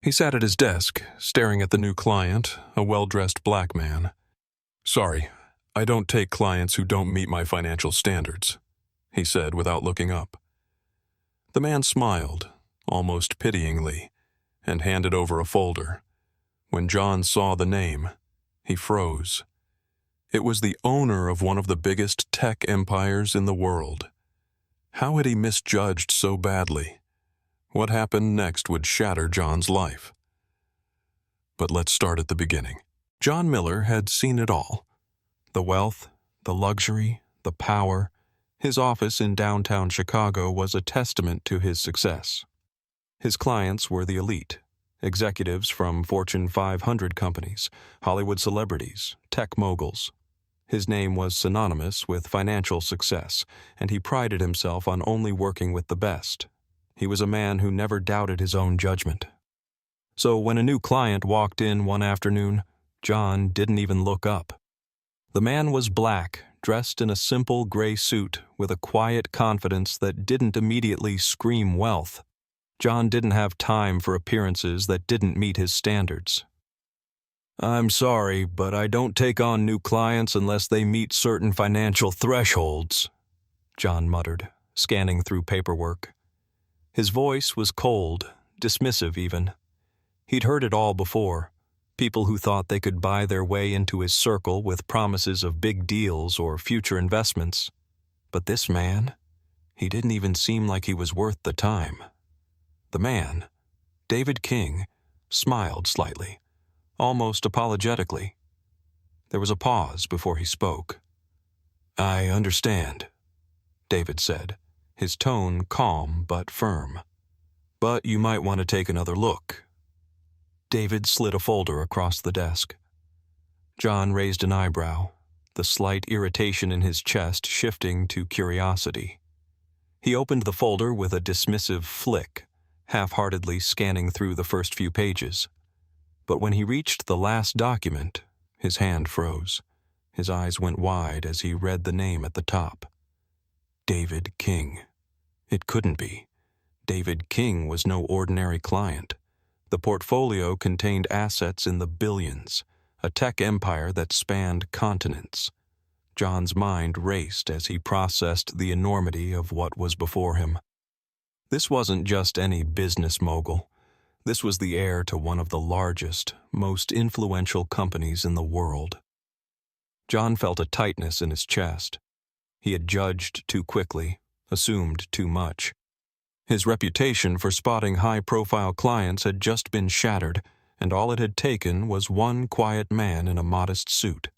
He sat at his desk, staring at the new client, a well-dressed black man. "Sorry, I don't take clients who don't meet my financial standards," he said without looking up. The man smiled, almost pityingly, and handed over a folder. When John saw the name, he froze. It was the owner of one of the biggest tech empires in the world. How had he misjudged so badly? What happened next would shatter John's life. But let's start at the beginning. John Miller had seen it all. The wealth, the luxury, the power. His office in downtown Chicago was a testament to his success. His clients were the elite, executives from Fortune 500 companies, Hollywood celebrities, tech moguls. His name was synonymous with financial success, and he prided himself on only working with the best. He was a man who never doubted his own judgment. So when a new client walked in one afternoon, John didn't even look up. The man was black, dressed in a simple gray suit with a quiet confidence that didn't immediately scream wealth. John didn't have time for appearances that didn't meet his standards. "I'm sorry, but I don't take on new clients unless they meet certain financial thresholds," John muttered, scanning through paperwork. His voice was cold, dismissive even. He'd heard it all before. People who thought they could buy their way into his circle with promises of big deals or future investments. But this man, he didn't even seem like he was worth the time. The man, David King, smiled slightly, almost apologetically. There was a pause before he spoke. "I understand," David said, his tone calm but firm. "But you might want to take another look." David slid a folder across the desk. John raised an eyebrow, the slight irritation in his chest shifting to curiosity. He opened the folder with a dismissive flick, half-heartedly scanning through the first few pages. But when he reached the last document, his hand froze. His eyes went wide as he read the name at the top. David King. It couldn't be. David King was no ordinary client. The portfolio contained assets in the billions, a tech empire that spanned continents. John's mind raced as he processed the enormity of what was before him. This wasn't just any business mogul. This was the heir to one of the largest, most influential companies in the world. John felt a tightness in his chest. He had judged too quickly, assumed too much. His reputation for spotting high-profile clients had just been shattered, and all it had taken was one quiet man in a modest suit.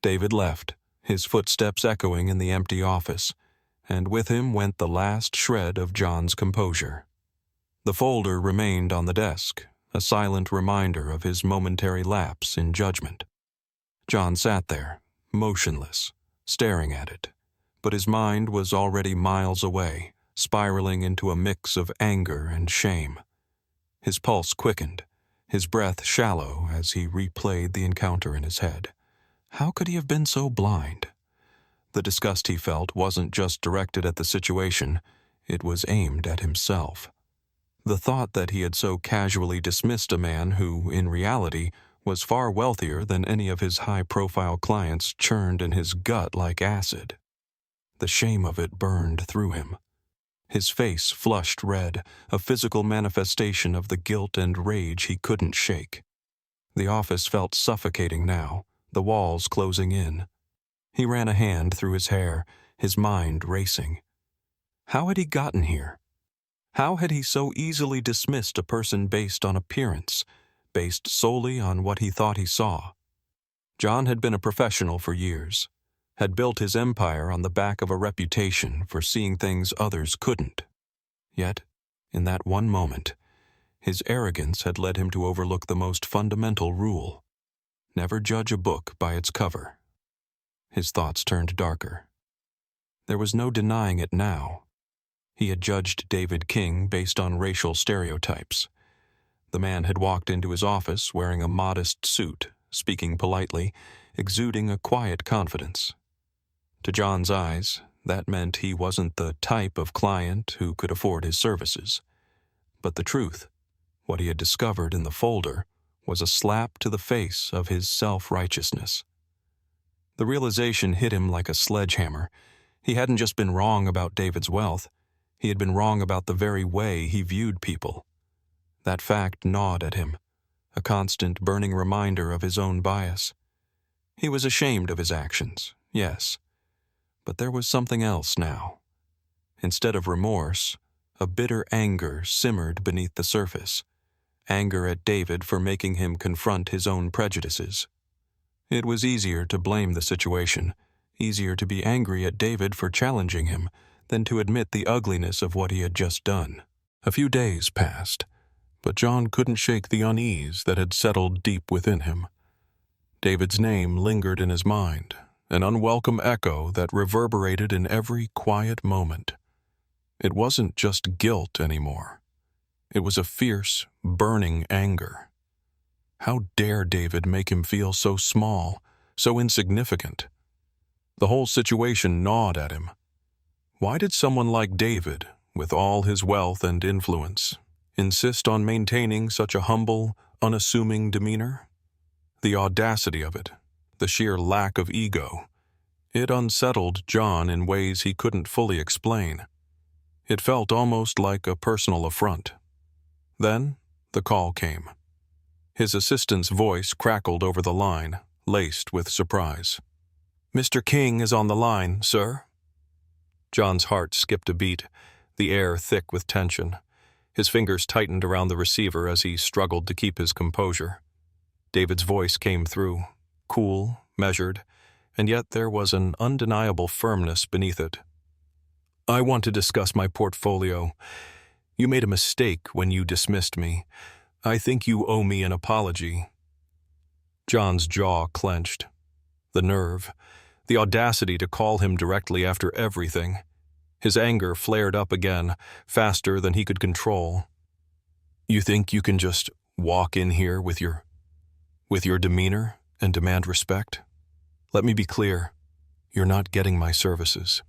David left, his footsteps echoing in the empty office, and with him went the last shred of John's composure. The folder remained on the desk, a silent reminder of his momentary lapse in judgment. John sat there, motionless, staring at it, but his mind was already miles away, spiraling into a mix of anger and shame. His pulse quickened, his breath shallow as he replayed the encounter in his head. How could he have been so blind? The disgust he felt wasn't just directed at the situation, it was aimed at himself. The thought that he had so casually dismissed a man who, in reality, was far wealthier than any of his high-profile clients churned in his gut like acid. The shame of it burned through him. His face flushed red, a physical manifestation of the guilt and rage he couldn't shake. The office felt suffocating now, the walls closing in. He ran a hand through his hair, his mind racing. How had he gotten here? How had he so easily dismissed a person based on appearance, based solely on what he thought he saw? John had been a professional for years, had built his empire on the back of a reputation for seeing things others couldn't. Yet, in that one moment, his arrogance had led him to overlook the most fundamental rule: never judge a book by its cover. His thoughts turned darker. There was no denying it now. He had judged David King based on racial stereotypes. The man had walked into his office wearing a modest suit, speaking politely, exuding a quiet confidence. To John's eyes, that meant he wasn't the type of client who could afford his services. But the truth What he had discovered in the folder was a slap to the face of his self-righteousness. The realization hit him like a sledgehammer. He hadn't just been wrong about David's wealth. He had been wrong about the very way he viewed people. That fact gnawed at him, a constant burning reminder of his own bias. He was ashamed of his actions, yes, but there was something else now. Instead of remorse, a bitter anger simmered beneath the surface, anger at David for making him confront his own prejudices. It was easier to blame the situation, easier to be angry at David for challenging him, than to admit the ugliness of what he had just done. A few days passed, but John couldn't shake the unease that had settled deep within him. David's name lingered in his mind, an unwelcome echo that reverberated in every quiet moment. It wasn't just guilt anymore. It was a fierce, burning anger. How dare David make him feel so small, so insignificant? The whole situation gnawed at him. Why did someone like David, with all his wealth and influence, insist on maintaining such a humble, unassuming demeanor? The audacity of it, the sheer lack of ego, it unsettled John in ways he couldn't fully explain. It felt almost like a personal affront. Then the call came. His assistant's voice crackled over the line, laced with surprise. "Mr. King is on the line, sir." John's heart skipped a beat, the air thick with tension. His fingers tightened around the receiver as he struggled to keep his composure. David's voice came through, cool, measured, and yet there was an undeniable firmness beneath it. "I want to discuss my portfolio. You made a mistake when you dismissed me. I think you owe me an apology." John's jaw clenched. The nerve, the audacity to call him directly after everything. His anger flared up again, faster than he could control. "You think you can just walk in here with your demeanor and demand respect? Let me be clear, you're not getting my services."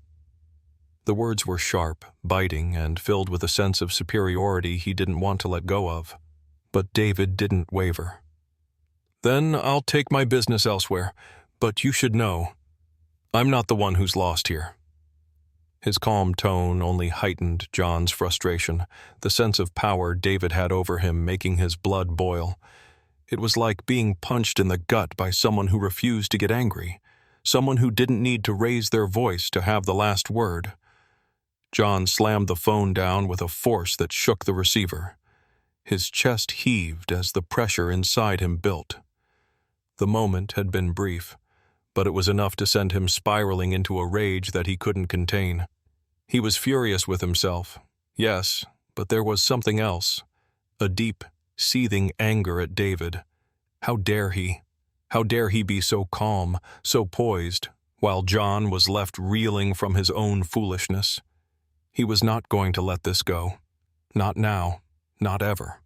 The words were sharp, biting, and filled with a sense of superiority he didn't want to let go of. But David didn't waver. "Then I'll take my business elsewhere, but you should know, I'm not the one who's lost here." His calm tone only heightened John's frustration, the sense of power David had over him making his blood boil. It was like being punched in the gut by someone who refused to get angry, someone who didn't need to raise their voice to have the last word. John slammed the phone down with a force that shook the receiver. His chest heaved as the pressure inside him built. The moment had been brief, but it was enough to send him spiraling into a rage that he couldn't contain. He was furious with himself, yes, but there was something else, a deep, seething anger at David. How dare he? How dare he be so calm, so poised, while John was left reeling from his own foolishness? He was not going to let this go. Not now, not ever.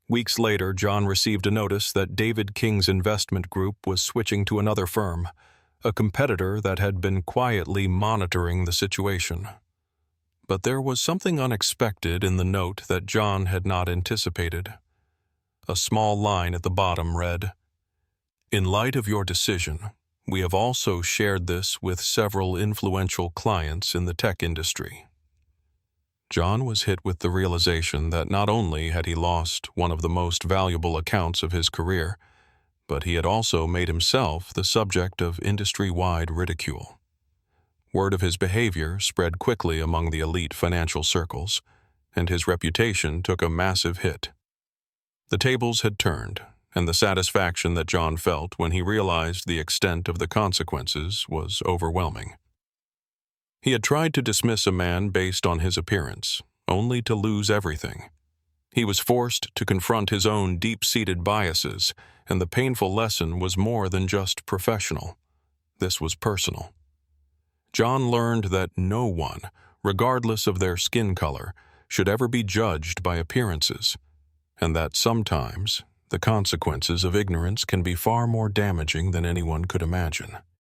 Weeks later, John received a notice that David King's investment group was switching to another firm, a competitor that had been quietly monitoring the situation. But there was something unexpected in the note that John had not anticipated. A small line at the bottom read, "In light of your decision, we have also shared this with several influential clients in the tech industry." John was hit with the realization that not only had he lost one of the most valuable accounts of his career, but he had also made himself the subject of industry-wide ridicule. Word of his behavior spread quickly among the elite financial circles, and his reputation took a massive hit. The tables had turned, and the satisfaction that John felt when he realized the extent of the consequences was overwhelming. He had tried to dismiss a man based on his appearance, only to lose everything. He was forced to confront his own deep-seated biases, and the painful lesson was more than just professional. This was personal. John learned that no one, regardless of their skin color, should ever be judged by appearances, and that sometimes the consequences of ignorance can be far more damaging than anyone could imagine.